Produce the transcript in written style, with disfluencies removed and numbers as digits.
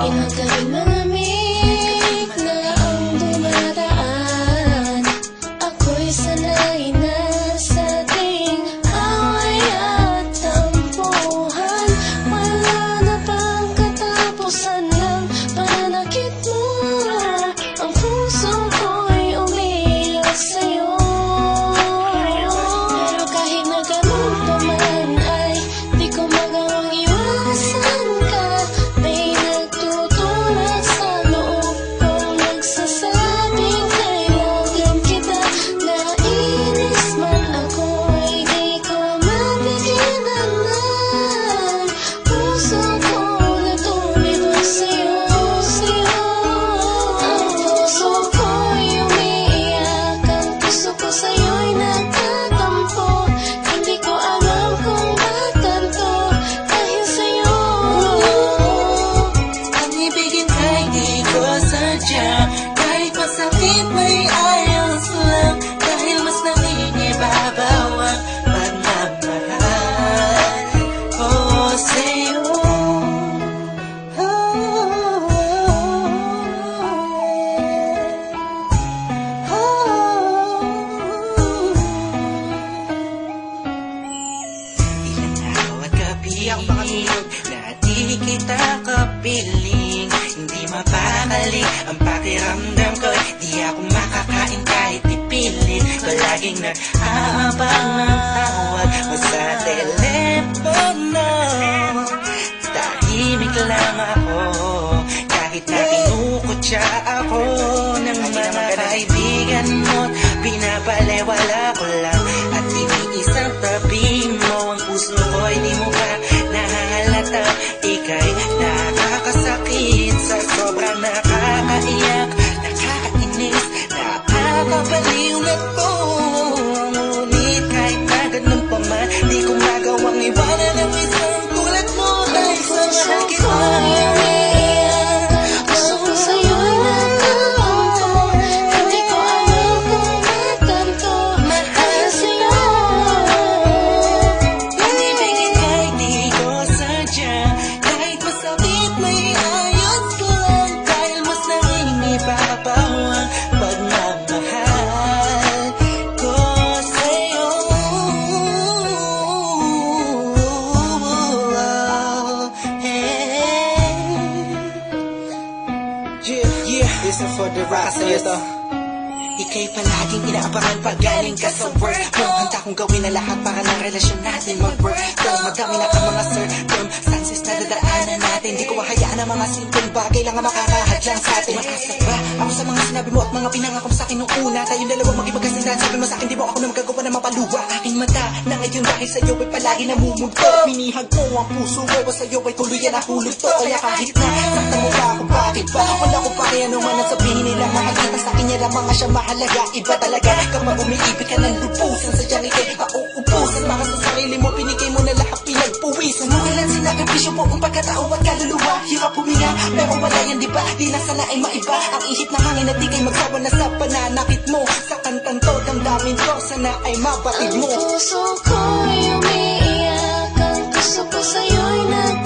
Inagaling malamig na ang dumadaan. Ako'y sanay na sa ting away at tampuhan. Wala na bang katapusan ng pananakit mo? Ang puso ko'y umiiyak sa'yo. Pero kahit na ganun pa man ay di ko magawang iwasan ka. May nagtutulak sa loob kong nagsasabing kailangan kita. Nainis man ako ay di ko mapigilan ng puso ko na tumibok sa'yo. Ang puso ko'y umiiyak, ang puso ko sa'yo'y nagtatampo. Hindi ko alam kung ba't ganito dahil sa'yo. Ang ibigin ay di ko sadya, kahit masakit may ayos lang, dahil mas nangingibabaw ang pagmamahal ko sa'yo. Ilang araw at gabi ang makatulog na di kita kapiling. Hindi mapakali ang pakiramdam ko, di ako makakain kahit ipilit ko. Laging nag-aabang ng tawag mo sa telepono. Tahimik lang ako kahit na kinukutya ako ng mga kaibigan mo. Pinapalewala ko lang at iniisang tabi mo. Ang puso ko'y di mo pa nahalata. Ika'y nakakasakit sa sobrang nakakaiyak, nakakainis, nakakabaliw na to. Ngunit kahit na ganun pa man, di ko magawang iwanan ang isang tulad mo. Dahil sa mahal kita. Puso ko sa'yo'y nagtatampo. Hindi ko alam kung ba't ganito dahil sa'yo. Ang ibigin ay di ko sadya, kahit masakit may ayos lang, dahil mas nangingibabaw ang pagmamahal ko sa'yo. Yeah, listen for the rock sa'yo to. Ika'y palaging inaabangan pag galing ka sa work mo. Handa kong gawin na lahat para ng relasyon natin mag-work. Pero madami na ang mga circumstances na dadaanan natin. Di ko hahayaan ang mga simpleng bagay lang ang makakahadlang sa atin. Makasag ba ako sa mga sinabi mo at mga pinangako mo sa akin nung una? Tayong dalawa maging magkasindahan. Sabi mo sa akin, di mo ako na magagawa ng mapaluwa. Aking mata na ngayon dahil sa'yo ay palagi namumugto. Minihag mo ang puso ko, sa'yo ay tuluyan na hulog to. Kaya kahit na sakta mo pa ako, bakit ba? Wala ko pa kaya naman ang sabihin nila. Makakita sa akin niya lang mga siya mahalaga. Iba talaga kapag umiibig ka ng lubusan. Sadyang ikay pauubusan. Baka sa sarili mo pinigay mo na lahat pinagpuwisan. Nukilan sinakripisyo mo ang pagkatao at kaluluwa. Hirap huminga pero wala yan diba? Di na sana ay maiba ang ihip na hangin at di kay magsawa na sa pananakit mo. Sa kantang to, damdamin ko sana ay mabatid mo. Ang puso ko'y umiiyak, ang puso ko sa'yo'y nagtatampo.